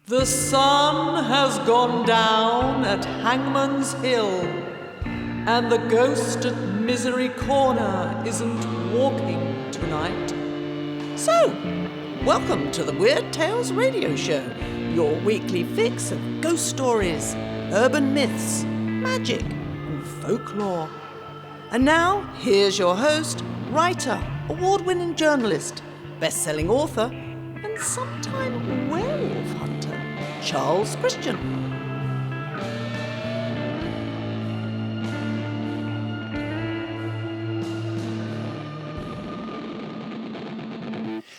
The sun has gone down at Hangman's Hill, and the ghost at Misery Corner isn't walking tonight. So, welcome to the Weird Tales Radio Show, your weekly fix of ghost stories, urban myths, magic, and folklore. And now, here's your host, writer, award-winning journalist, best-selling author, and sometime werewolf hunter, Charles Christian.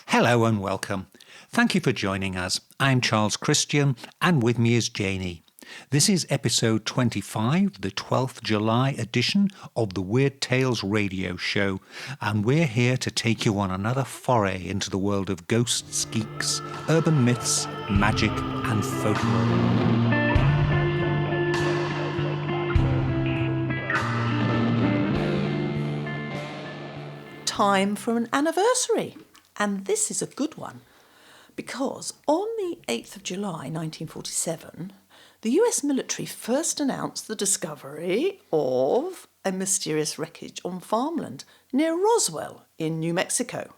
Hello and welcome. Thank you for joining us. I'm Charles Christian, and with me is Janie. This is episode 25, the 12th July edition of the Weird Tales Radio Show, and we're here to take you on another foray into the world of ghosts, geeks, urban myths, magic, and folklore. Time for an anniversary, and this is a good one, because on the 8th of July 1947, the US military first announced the discovery of a mysterious wreckage on farmland near Roswell in New Mexico.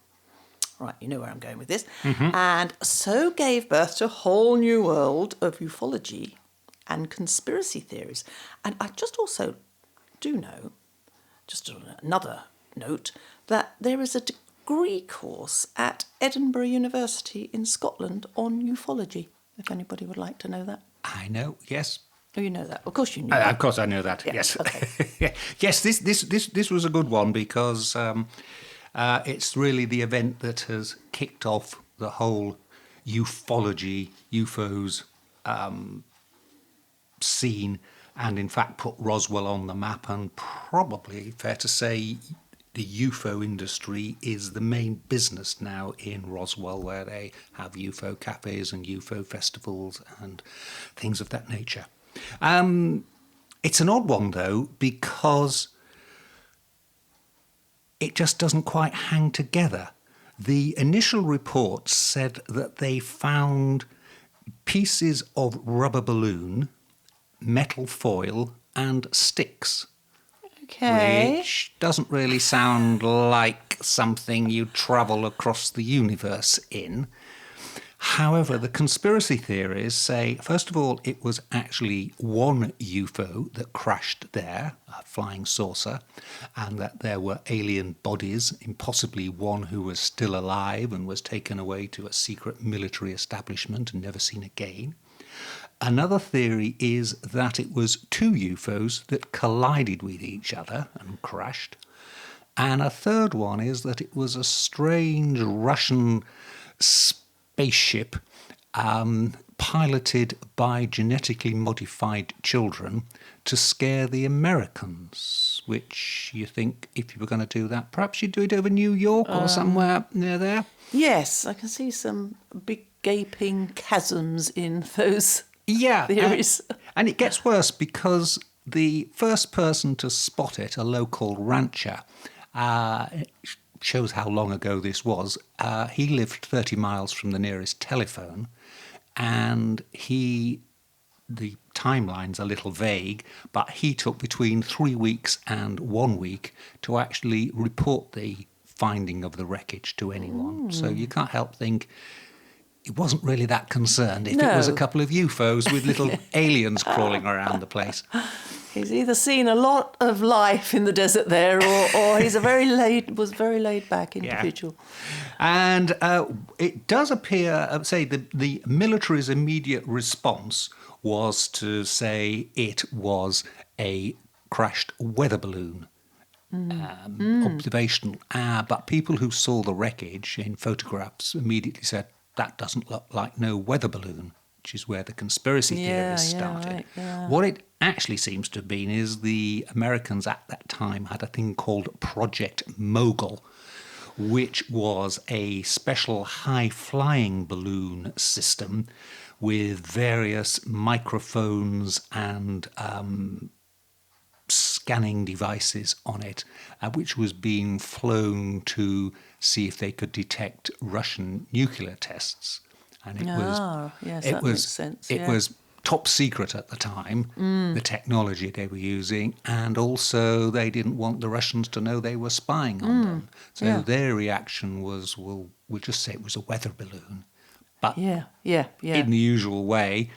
Right, you know where I'm going with this. And so gave birth to a whole new world of ufology and conspiracy theories. And I just also do know, just on another note, that there is a degree course at Edinburgh University in Scotland on ufology, if anybody would like to know that. I know, yes. Oh, you know that. Of course you knew that. Of course I know that, Yeah, yes. okay. Yes, this was a good one because it's really the event that has kicked off the whole ufology, UFOs scene, and in fact put Roswell on the map, and probably fair to say the UFO industry is the main business now in Roswell, where they have UFO cafes and UFO festivals and things of that nature. It's an odd one, though, because it just doesn't quite hang together. The initial reports said that they found pieces of rubber balloon, metal foil, and sticks. Okay. Which doesn't really sound like something you'd travel across the universe in. However, the conspiracy theories say, first of all, it was actually one UFO that crashed there, a flying saucer, and that there were alien bodies, possibly one who was still alive and was taken away to a secret military establishment and never seen again. Another theory is that it was two UFOs that collided with each other and crashed. And a third one is that it was a strange Russian spaceship piloted by genetically modified children to scare the Americans, which you think if you were going to do that, perhaps you'd do it over New York or somewhere near there. Yes, I can see some big gaping chasms in those Yeah, theories. And it gets worse because the first person to spot it, a local rancher, it shows how long ago this was. He lived 30 miles from the nearest telephone, and the timeline's a little vague, but he took between 3 weeks and 1 week to actually report the finding of the wreckage to anyone. So you can't help think it wasn't really that concerned if it was a couple of UFOs with little aliens crawling around the place. He's either seen a lot of life in the desert there, or he's was very laid back individual. Yeah. And it does appear, say, the military's immediate response was to say it was a crashed weather balloon. Observational. But people who saw the wreckage in photographs immediately said, that doesn't look like no weather balloon, which is where the conspiracy theories started. Right, yeah. What it actually seems to have been is the Americans at that time had a thing called Project Mogul, which was a special high-flying balloon system with various microphones and scanning devices on it, which was being flown to see if they could detect Russian nuclear tests. and it yes, it that was makes sense. it yeah. was top secret at the time, the technology they were using, and also they didn't want the Russians to know they were spying on them. So yeah. their reaction was, well, we'll just say it was a weather balloon. But Yeah, yeah, yeah. in the usual way,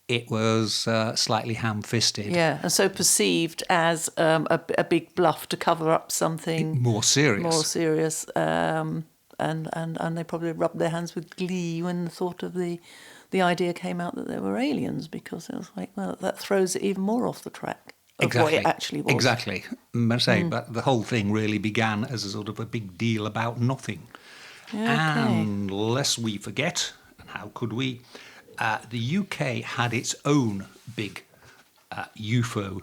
it was slightly ham-fisted. Yeah, and so perceived as a big bluff to cover up something More serious. more serious, and they probably rubbed their hands with glee when the thought of the idea came out that there were aliens, because it was like, well, that throws it even more off the track of what it actually was. Exactly. I say, but the whole thing really began as a sort of a big deal about nothing. Okay. And lest we forget, and how could we, the UK had its own big UFO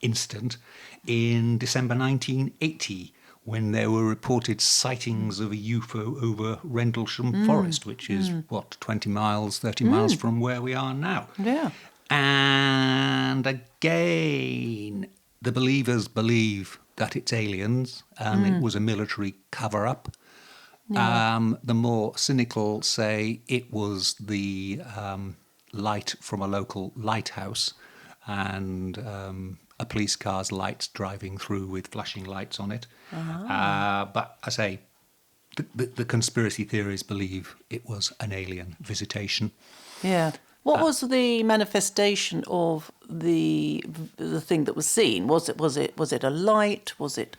incident in December 1980, when there were reported sightings of a UFO over Rendlesham Forest, which is, 20 miles, 30 miles from where we are now. Yeah. And again, the believers believe that it's aliens and it was a military cover-up. Yeah. The more cynical say it was the light from a local lighthouse and a police car's lights driving through with flashing lights on it. But I say the conspiracy theories believe it was an alien visitation. Yeah. What was the manifestation of the thing that was seen? Was it a light? Was it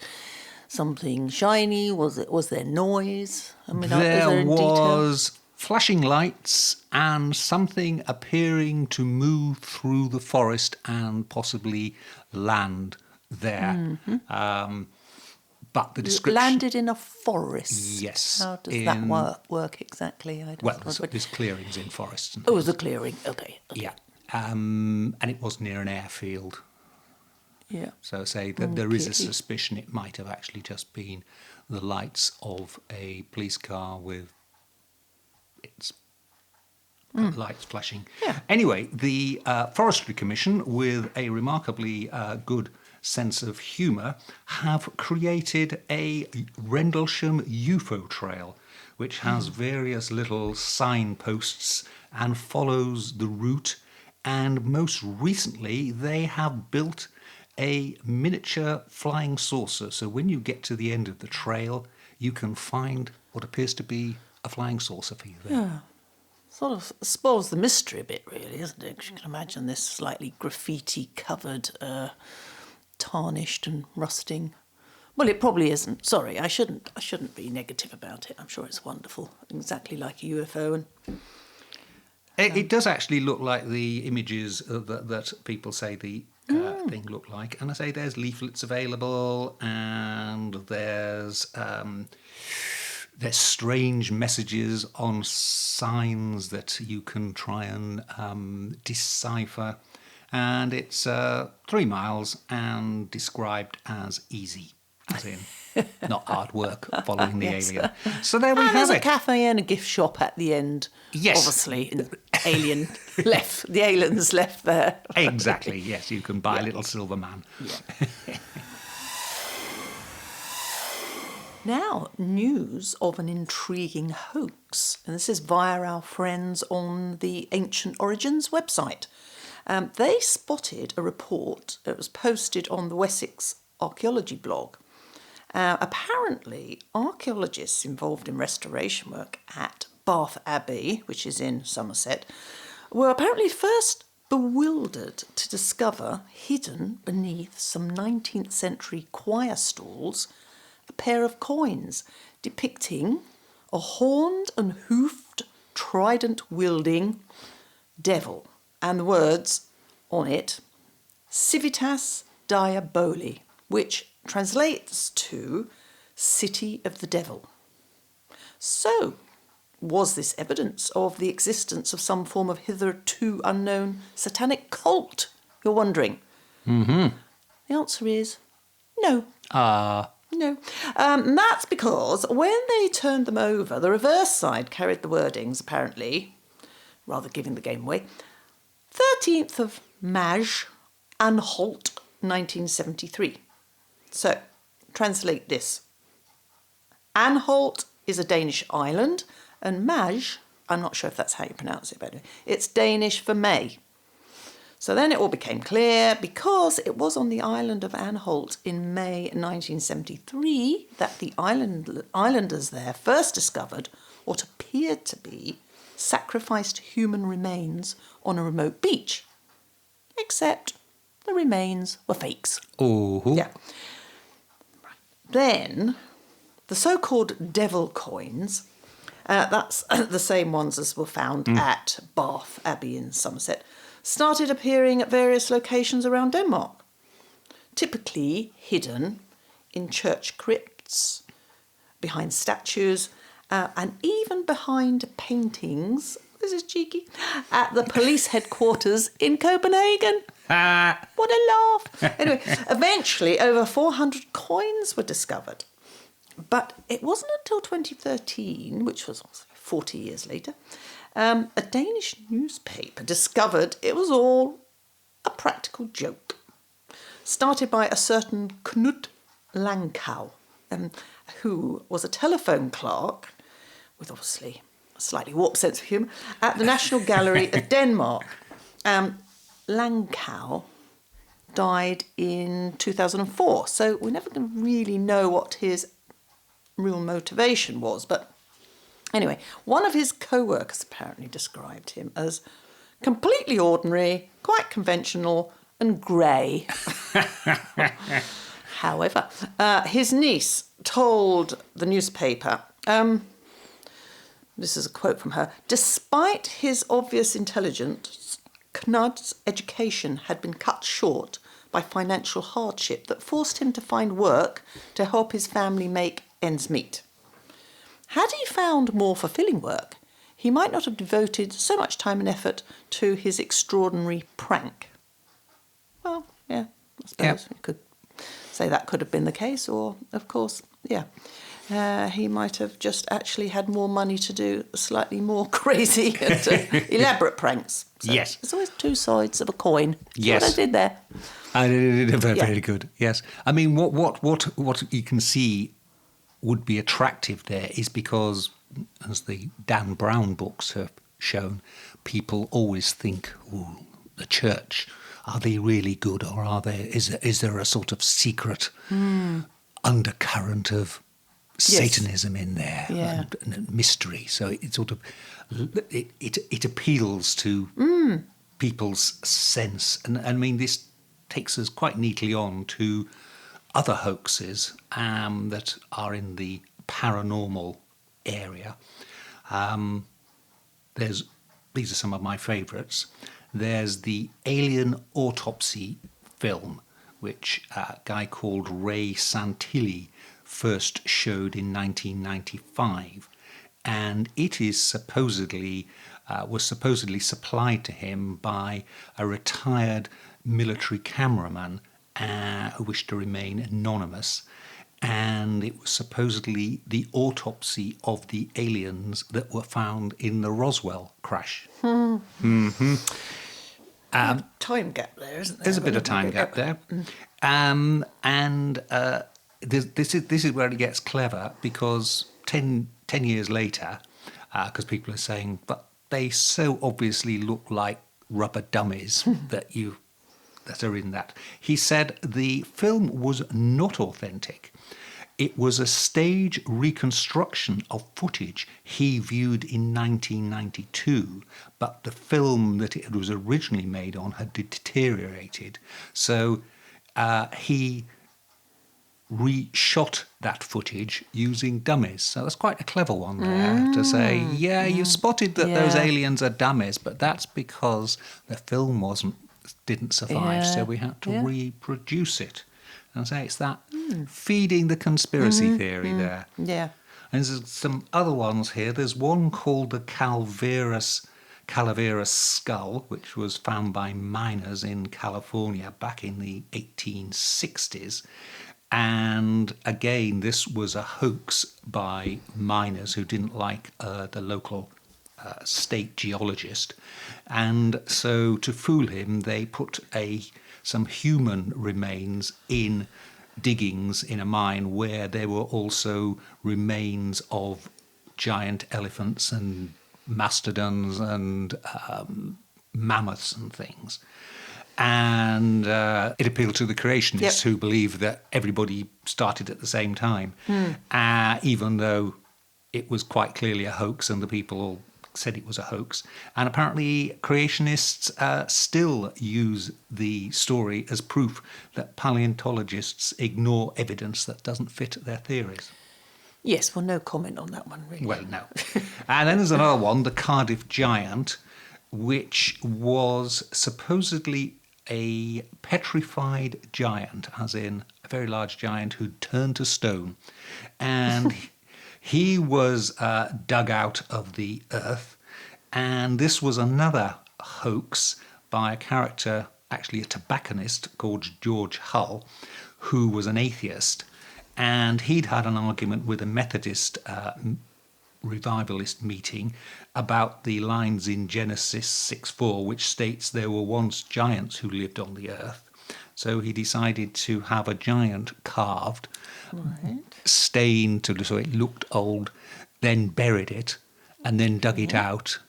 something shiny? Was there noise? I mean, is there in detail? Was flashing lights and something appearing to move through the forest and possibly land there. But the description... Landed in a forest. Yes. How does that work exactly? There's clearings in forests. And oh, the clearing. Okay. yeah. And it was near an airfield. Yeah. So say that there is a suspicion it might have actually just been the lights of a police car with its lights flashing. Yeah. Anyway, the Forestry Commission, with a remarkably good sense of humour, have created a Rendlesham UFO trail, which has various little signposts and follows the route. And most recently, they have built a miniature flying saucer. So when you get to the end of the trail, you can find what appears to be a flying saucer for you there. Yeah. Sort of spoils the mystery a bit, really, isn't it? 'Cause you can imagine this slightly graffiti-covered, tarnished and rusting. Well, it probably isn't. Sorry, I shouldn't be negative about it. I'm sure it's wonderful, exactly like a UFO. And it does actually look like the images that people say the thing looked like. And I say there's leaflets available, and there's strange messages on signs that you can try and decipher. And it's 3 miles and described as easy, as in not hard work following the alien. So there we have there's it. a cafe and a gift shop at the end. Yes. Obviously, the aliens left there. Exactly, yes, you can buy a little silver man. Yeah. Now, news of an intriguing hoax. And this is via our friends on the Ancient Origins website. They spotted a report that was posted on the Wessex archaeology blog. Apparently, archaeologists involved in restoration work at Bath Abbey, which is in Somerset, were apparently first bewildered to discover, hidden beneath some 19th century choir stalls, a pair of coins depicting a horned and hoofed, trident-wielding devil, and the words on it, Civitas Diaboli, which translates to City of the Devil. So, was this evidence of the existence of some form of hitherto unknown satanic cult, you're wondering? Mm-hmm. The answer is no. No. That's because when they turned them over, the reverse side carried the wordings, apparently, rather giving the game away, 13th of Maj, Anholt, 1973. So, translate this. Anholt is a Danish island, and Maj I'm not sure if that's how you pronounce it, but anyway, it's Danish for May. So then it all became clear, because it was on the island of Anholt in May 1973 that the islanders there first discovered what appeared to be sacrificed human remains on a remote beach. Except the remains were fakes. Oh. Yeah. Then, the so-called devil coins, that's the same ones as were found at Bath Abbey in Somerset, started appearing at various locations around Denmark, typically hidden in church crypts, behind statues, and even behind paintings, this is cheeky, at the police headquarters in Copenhagen. What a laugh. Anyway, eventually over 400 coins were discovered. But it wasn't until 2013, which was 40 years later, a Danish newspaper discovered it was all a practical joke, started by a certain Knud Langkau, who was a telephone clerk with obviously a slightly warped sense of humour at the National Gallery of Denmark. Langkau died in 2004, so we're never going to really know what his real motivation was. But anyway, one of his co-workers apparently described him as completely ordinary, quite conventional and grey. However, his niece told the newspaper, this is a quote from her, despite his obvious intelligence, Knud's education had been cut short by financial hardship that forced him to find work to help his family make ends meet. Had he found more fulfilling work, he might not have devoted so much time and effort to his extraordinary prank. Well, yeah, I suppose we could say that could have been the case, or, of course, he might have just actually had more money to do slightly more crazy and elaborate pranks. So yes. There's always two sides of a coin. Yes. What I did there. I did very good, yes. I mean, what you can see would be attractive there is because, as the Dan Brown books have shown, people always think, ooh, the church, are they really good, or is there a sort of secret undercurrent of Satanism in there and mystery? So it sort of it appeals to people's sense, and I mean this takes us quite neatly on to other hoaxes that are in the paranormal area. These are some of my favourites. There's the Alien Autopsy film, which a guy called Ray Santilli first showed in 1995, and it is supposedly was supplied to him by a retired military cameraman who wished to remain anonymous, and it was supposedly the autopsy of the aliens that were found in the Roswell crash. Time gap there, isn't there? There's a bit of time gap there. This is where it gets clever, because 10 years later, because people are saying, but they so obviously look like rubber dummies that are in that. He said the film was not authentic. It was a stage reconstruction of footage he viewed in 1992, but the film that it was originally made on had deteriorated. So he reshot that footage using dummies. So that's quite a clever one there to say, you spotted that those aliens are dummies, but that's because the film didn't survive, so we had to reproduce it. And say it's that feeding the conspiracy theory there. Yeah. And there's some other ones here. There's one called the Calaveras skull, which was found by miners in California back in the 1860s. And again, this was a hoax by miners who didn't like the local state geologist. And so to fool him, they put some human remains in diggings in a mine where there were also remains of giant elephants and mastodons and mammoths and things. And it appealed to the creationists who believed that everybody started at the same time, even though it was quite clearly a hoax and the people all said it was a hoax. And apparently creationists still use the story as proof that paleontologists ignore evidence that doesn't fit their theories. Yes, well, no comment on that one, really. Well, no. And then there's another one, the Cardiff Giant, which was supposedly a petrified giant, as in a very large giant who'd turned to stone. And he was dug out of the earth. And this was another hoax by a character, actually a tobacconist called George Hull, who was an atheist. And he'd had an argument with a Methodist revivalist meeting about the lines in Genesis 6:4, which states there were once giants who lived on the earth. So he decided to have a giant carved, stained so it looked old, then buried it, and then dug it out.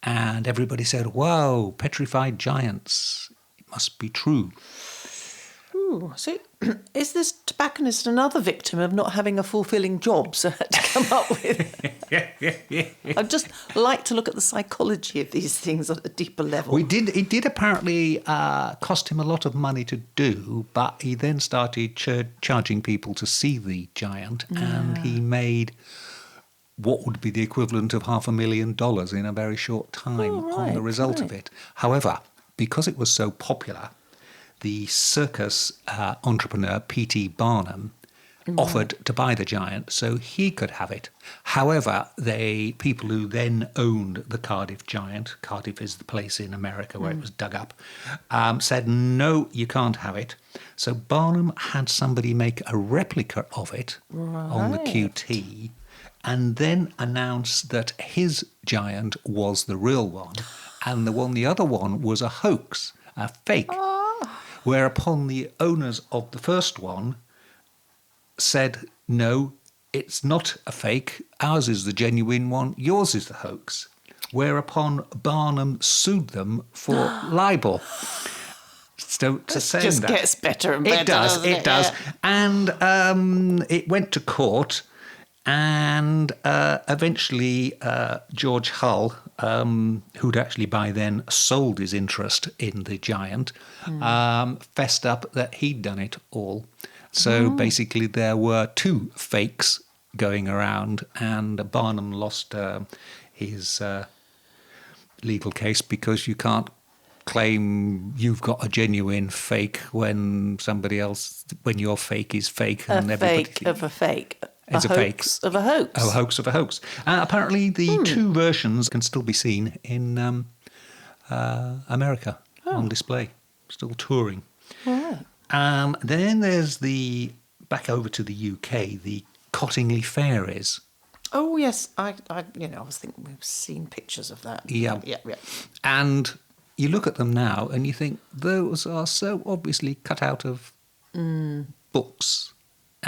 And everybody said, "Wow, petrified giants. It must be true." Ooh, so is this tobacconist another victim of not having a fulfilling job, so had to come up with? I'd just like to look at the psychology of these things on a deeper level. It did apparently cost him a lot of money to do, but he then started charging people to see the giant, and he made what would be the equivalent of $500,000 in a very short time on the result of it. However, because it was so popular, the circus entrepreneur P.T. Barnum offered to buy the giant so he could have it. However, people who then owned the Cardiff Giant, Cardiff is the place in America where it was dug up, said, "No, you can't have it." So Barnum had somebody make a replica of it on the QT and then announced that his giant was the real one and the other one was a hoax, a fake. Whereupon the owners of the first one said, "No, it's not a fake. Ours is the genuine one. Yours is the hoax." Whereupon Barnum sued them for libel. So to say just that gets better and better. It does. And it went to court. And eventually George Hull, who'd actually by then sold his interest in the giant, fessed up that he'd done it all. So basically there were two fakes going around, and Barnum lost his legal case because you can't claim you've got a genuine fake when your fake is fake. A fake of a fake. It's a hoax of a hoax. A hoax of a hoax. Apparently, the two versions can still be seen in America on display, still touring. Right. Then there's back over to the UK, the Cottingley Fairies. Oh yes, I was thinking we've seen pictures of that. Yeah. And you look at them now, and you think those are so obviously cut out of books.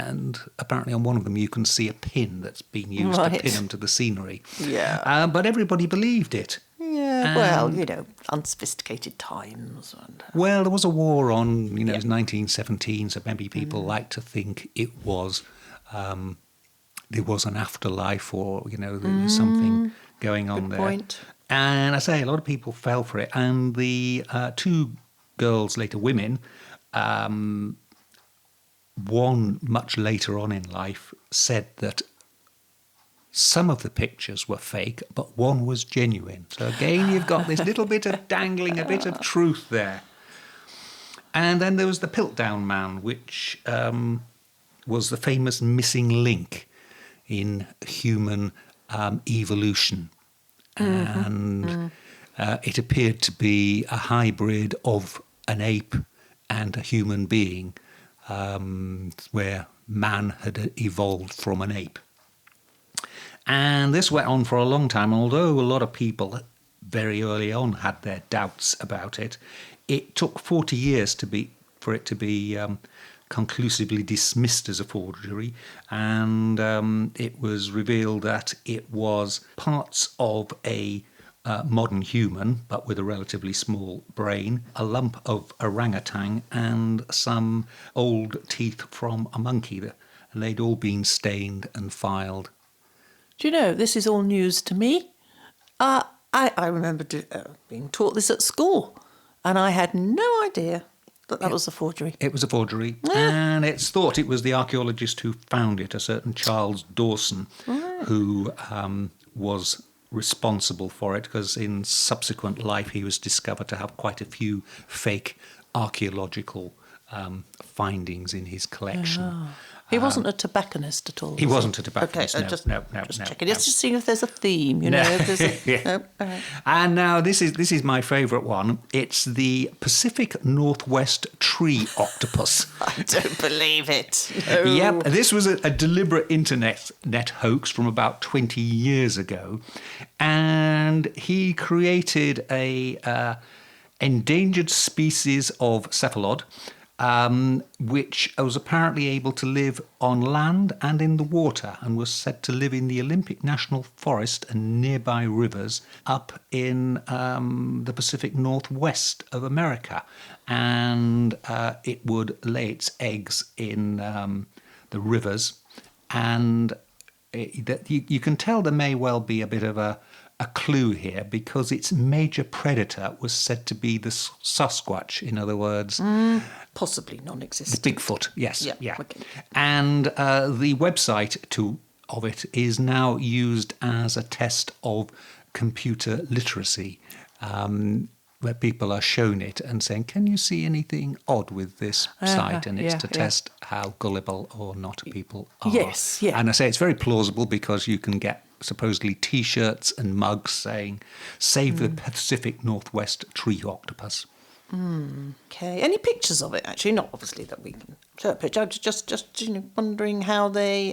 And apparently on one of them you can see a pin that's been used to pin them to the scenery. Yeah. But everybody believed it. Yeah, well, unsophisticated times. Well, there was a war on, it was 1917, so maybe people like to think it was, there was an afterlife or, there was something going on there. Point. And I say a lot of people fell for it. And the two girls, later women, one much later on in life said that some of the pictures were fake, but one was genuine. So again, you've got this little bit of dangling, a bit of truth there. And then there was the Piltdown Man, which was the famous missing link in human evolution. And it appeared to be a hybrid of an ape and a human being, where man had evolved from an ape. And this went on for a long time, although a lot of people very early on had their doubts about it. It took 40 years for it to be conclusively dismissed as a forgery, and it was revealed that it was parts of a modern human, but with a relatively small brain, a lump of orangutan, and some old teeth from a monkey. And they'd all been stained and filed. Do you know, this is all news to me. I remember being taught this at school, and I had no idea that was a forgery. It was a forgery, and it's thought it was the archaeologist who found it, a certain Charles Dawson, who was responsible for it, because in subsequent life he was discovered to have quite a few fake archaeological findings in his collection. He wasn't a tobacconist at all. He wasn't a tobacconist. Okay, Just checking. Just seeing if there's a theme, you know. If there's no. And now this is my favourite one. It's the Pacific Northwest tree octopus. I don't believe it. No. Yep, this was a deliberate internet hoax from about 20 years ago, and he created a endangered species of cephalod, which was apparently able to live on land and in the water, and was said to live in the Olympic National Forest and nearby rivers up in the Pacific Northwest of America. And it would lay its eggs in the rivers, and you can tell there may well be a bit of a clue here, because its major predator was said to be the Sasquatch, in other words. Possibly non-existent. Bigfoot, yes. Yeah. Okay. And the website of it is now used as a test of computer literacy, where people are shown it and saying, can you see anything odd with this site? And it's to test how gullible or not people are. Yes, yeah. And I say it's very plausible, because you can get supposedly T-shirts and mugs saying, save the Pacific Northwest tree octopus. Okay. Any pictures of it? Actually, not obviously that we can show a picture. I'm just wondering how they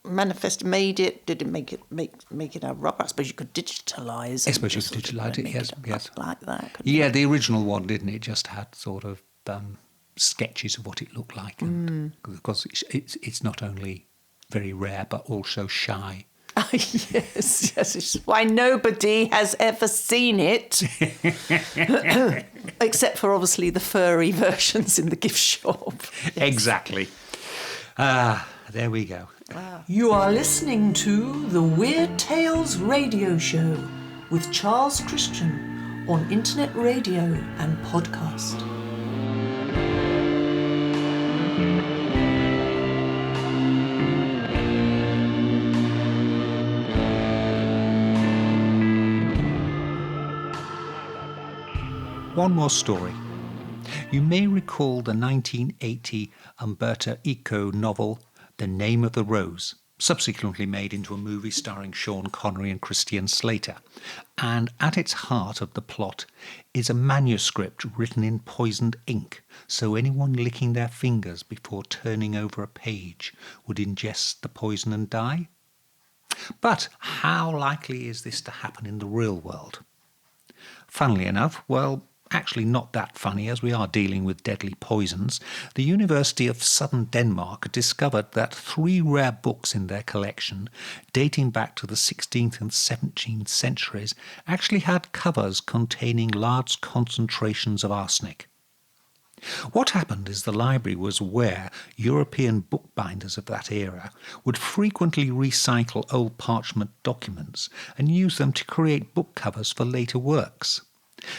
made it. Did it make it out of rubber? I suppose you could digitalise. I suppose you could digitalise it. Yes. Like that. Yeah, the original one didn't it? Just had sort of sketches of what it looked like, and because it's not only very rare but also shy. Yes. It's why nobody has ever seen it, except for obviously the furry versions in the gift shop. Yes. Exactly. There we go. Wow. You are listening to the Weird Tales Radio Show with Charles Christian on internet radio and podcast. One more story. You may recall the 1980 Umberto Eco novel The Name of the Rose, subsequently made into a movie starring Sean Connery and Christian Slater. And at its heart of the plot is a manuscript written in poisoned ink, so anyone licking their fingers before turning over a page would ingest the poison and die. But how likely is this to happen in the real world? Funnily enough, well, actually not that funny, as we are dealing with deadly poisons, the University of Southern Denmark discovered that 3 rare books in their collection, dating back to the 16th and 17th centuries, actually had covers containing large concentrations of arsenic. What happened is the library was aware European bookbinders of that era would frequently recycle old parchment documents and use them to create book covers for later works.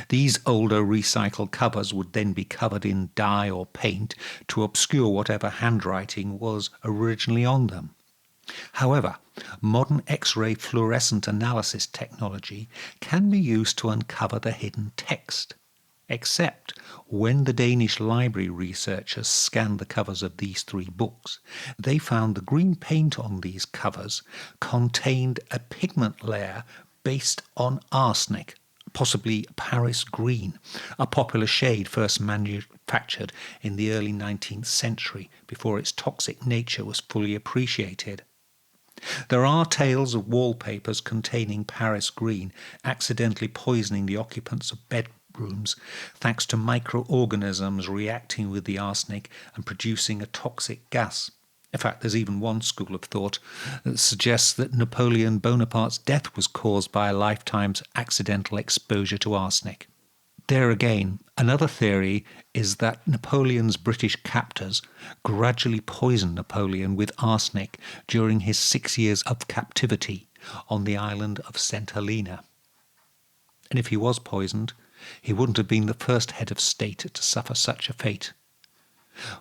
These older recycled covers would then be covered in dye or paint to obscure whatever handwriting was originally on them. However, modern X-ray fluorescent analysis technology can be used to uncover the hidden text. Except when the Danish library researchers scanned the covers of these 3 books, they found the green paint on these covers contained a pigment layer based on arsenic, possibly Paris green, a popular shade first manufactured in the early 19th century before its toxic nature was fully appreciated. There are tales of wallpapers containing Paris green accidentally poisoning the occupants of rooms thanks to microorganisms reacting with the arsenic and producing a toxic gas. In fact, there's even one school of thought that suggests that Napoleon Bonaparte's death was caused by a lifetime's accidental exposure to arsenic. There again, another theory is that Napoleon's British captors gradually poisoned Napoleon with arsenic during his 6 years of captivity on the island of St. Helena. And if he was poisoned, he wouldn't have been the first head of state to suffer such a fate.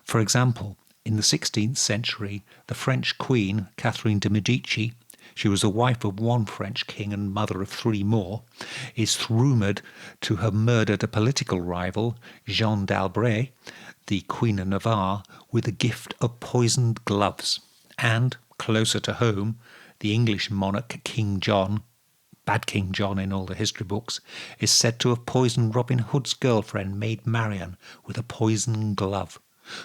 For example, in the 16th century, the French queen, Catherine de' Medici, she was the wife of one French king and mother of 3 more, is rumoured to have murdered a political rival, Jeanne d'Albret, the Queen of Navarre, with a gift of poisoned gloves. And, closer to home, the English monarch King John, bad King John in all the history books, is said to have poisoned Robin Hood's girlfriend, Maid Marian, with a poisoned glove,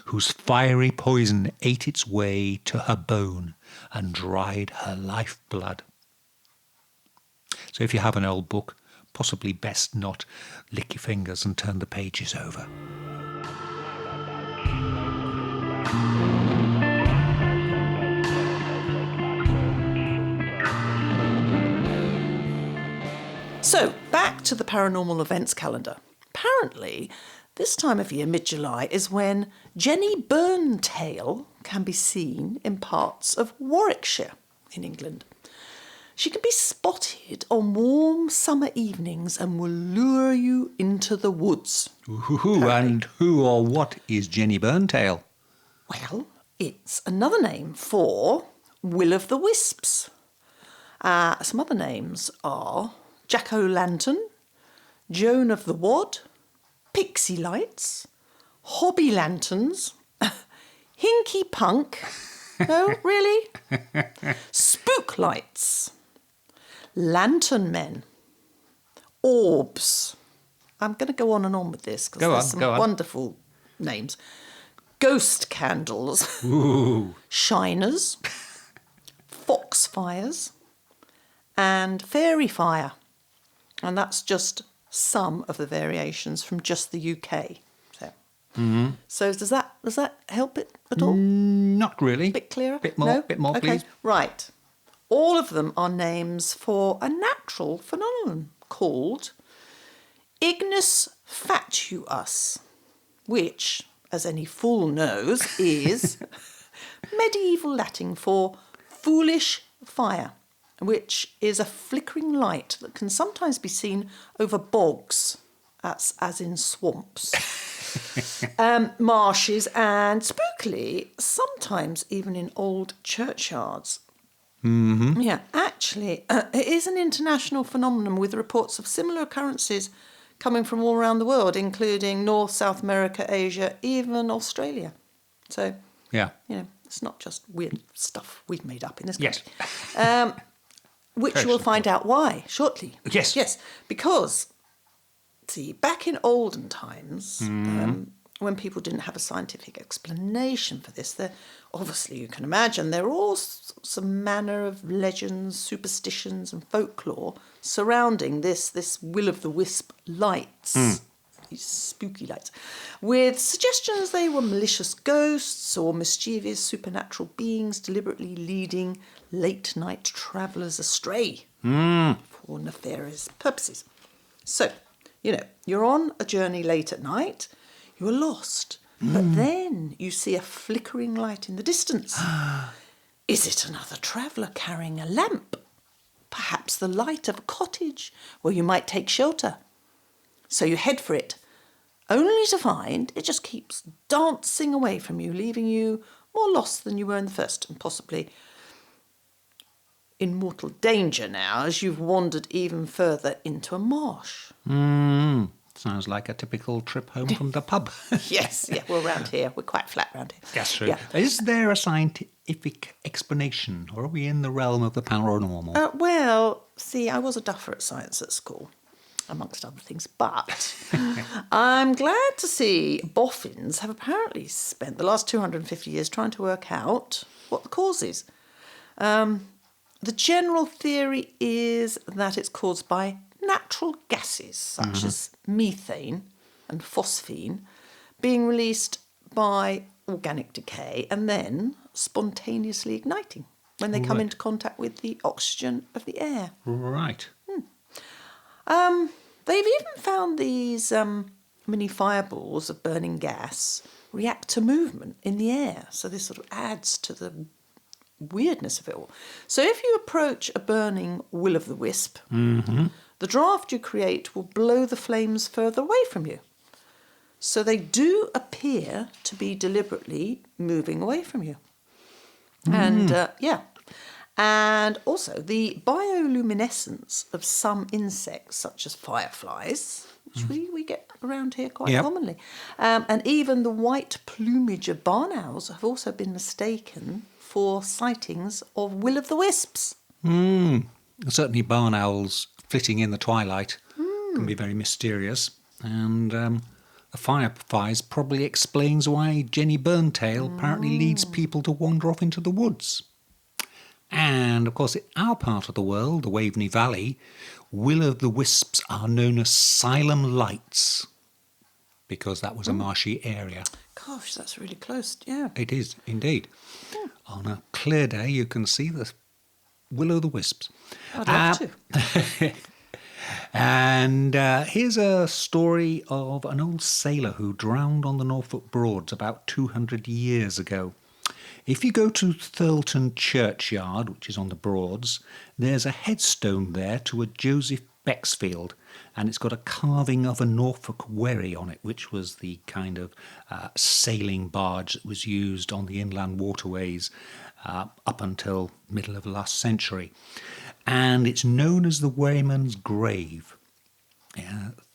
whose fiery poison ate its way to her bone and dried her lifeblood. So if you have an old book, possibly best not lick your fingers and turn the pages over. So, back to the paranormal events calendar. Apparently, this time of year, mid-July, is when Jenny Burntail can be seen in parts of Warwickshire in England. She can be spotted on warm summer evenings and will lure you into the woods. Ooh, and who or what is Jenny Burntail? Well, it's another name for Will of the Wisps. Some other names are Jack-o'-lantern, Joan of the Wad, Pixie Lights, Hobby Lanterns, Hinky Punk, no, really? Spook Lights, Lantern Men, Orbs. I'm going to go on and on with this because there's some wonderful names. Ghost Candles, Ooh. Shiners, Foxfires, and Fairy Fire. And that's just some of the variations from just the UK. So does that help it at all? Not really. A bit clearer? Bit more, No? bit more, okay. please. Right. All of them are names for a natural phenomenon called ignis fatuus, which, as any fool knows, is medieval Latin for foolish fire, which is a flickering light that can sometimes be seen over bogs, as in swamps, marshes, and spookily, sometimes even in old churchyards. Mm-hmm. Yeah, actually, it is an international phenomenon with reports of similar occurrences coming from all around the world, including North, South America, Asia, even Australia. So, yeah, it's not just weird stuff we've made up in this country. Yes. Which you will find out why shortly. Yes. Yes, because, see, back in olden times, when people didn't have a scientific explanation for this, obviously you can imagine there were all some manner of legends, superstitions and folklore surrounding this will-o'-the-wisp lights, these spooky lights, with suggestions they were malicious ghosts or mischievous supernatural beings deliberately leading late-night travellers astray for nefarious purposes. So, you're on a journey late at night, you're lost, but then you see a flickering light in the distance. Is it another traveller carrying a lamp? Perhaps the light of a cottage where you might take shelter. So you head for it, only to find it just keeps dancing away from you, leaving you more lost than you were in the first, and possibly in mortal danger now as you've wandered even further into a marsh. Sounds like a typical trip home from the pub. Yes, yeah, we're around here. We're quite flat around here. That's true. Yeah. Is there a scientific explanation, or are we in the realm of the paranormal? Well, see, I was a duffer at science at school, amongst other things, but I'm glad to see boffins have apparently spent the last 250 years trying to work out what the cause is. The general theory is that it's caused by natural gases such as methane and phosphine being released by organic decay and then spontaneously igniting when they come into contact with the oxygen of the air. Right. They've even found these mini fireballs of burning gas react to movement in the air. So this sort of adds to the weirdness of it all. So if you approach a burning will-o'-the-wisp, the draft you create will blow the flames further away from you. So they do appear to be deliberately moving away from you. And and also the bioluminescence of some insects, such as fireflies, which we get around here quite commonly, and even the white plumage of barn owls have also been mistaken for sightings of will-o'-the-wisps. Certainly barn owls flitting in the twilight can be very mysterious. And the fireflies probably explains why Jenny Burntail apparently leads people to wander off into the woods. And, of course, in our part of the world, the Waveney Valley, will-o'-the-wisps are known as Asylum Lights because that was a marshy area. Gosh, that's really close, yeah. It is, indeed. On a clear day, you can see the will-o'-the-wisps. I'd love to. And here's a story of an old sailor who drowned on the Norfolk Broads about 200 years ago. If you go to Thurleton Churchyard, which is on the Broads, there's a headstone there to a Joseph Bexfield, and it's got a carving of a Norfolk wherry on it, which was the kind of sailing barge that was used on the inland waterways up until middle of last century. And it's known as the Wherryman's Grave.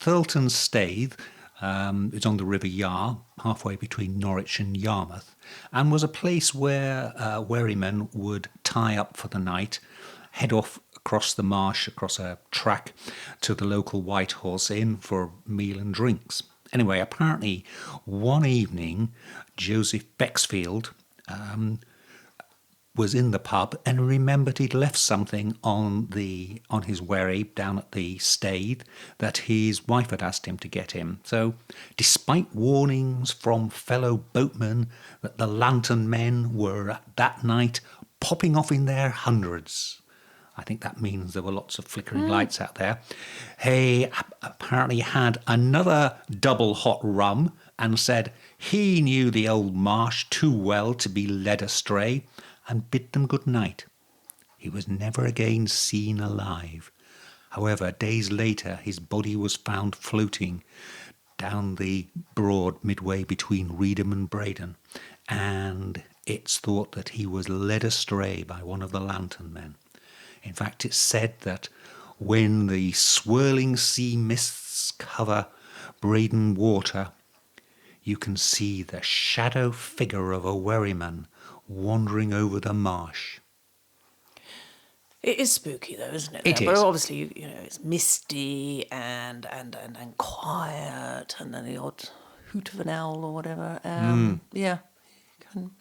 Thurleton Staithe is on the River Yar, halfway between Norwich and Yarmouth, and was a place where wherrymen would tie up for the night, head off across the marsh, across a track to the local White Horse Inn for meal and drinks. Anyway, apparently one evening Joseph Bexfield was in the pub and remembered he'd left something on his wherry down at the Staithe that his wife had asked him to get him. So, despite warnings from fellow boatmen that the lantern men were that night popping off in their hundreds, I think that means there were lots of flickering lights out there, he apparently had another double hot rum and said he knew the old marsh too well to be led astray, and bid them good night. He was never again seen alive. However, days later, his body was found floating down the Broad midway between Reedham and Breydon, and it's thought that he was led astray by one of the lantern men. In fact, it's said that when the swirling sea mists cover Breydon water, you can see the shadow figure of a wherryman wandering over the marsh. It is spooky, though, isn't it? It is. But obviously, you know, it's misty and quiet, and then the odd hoot of an owl or whatever. Yeah, you can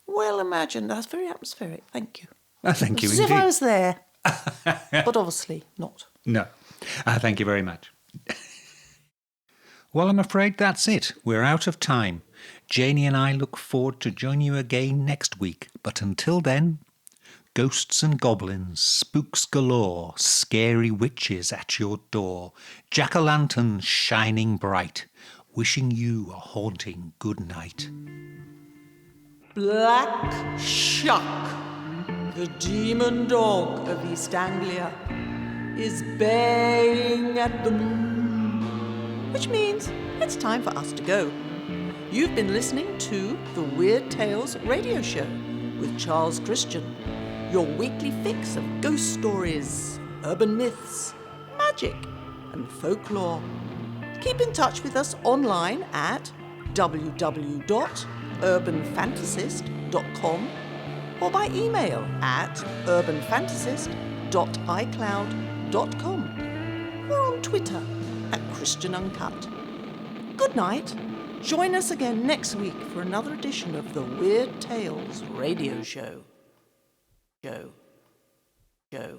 well imagine. That's very atmospheric. Thank you. Thank you As indeed. if I was there, but obviously not. No. Thank you very much. Well, I'm afraid that's it. We're out of time. Janie and I look forward to joining you again next week. But until then, ghosts and goblins, spooks galore, scary witches at your door, jack-o'-lanterns shining bright, wishing you a haunting good night. Black Shuck, the demon dog of East Anglia, is baying at the moon, which means it's time for us to go. You've been listening to the Weird Tales radio show with Charles Christian, your weekly fix of ghost stories, urban myths, magic, and folklore. Keep in touch with us online at www.urbanfantasist.com or by email at urbanfantasist.icloud.com or on Twitter at Christian Uncut. Good night. Join us again next week for another edition of the Weird Tales radio show.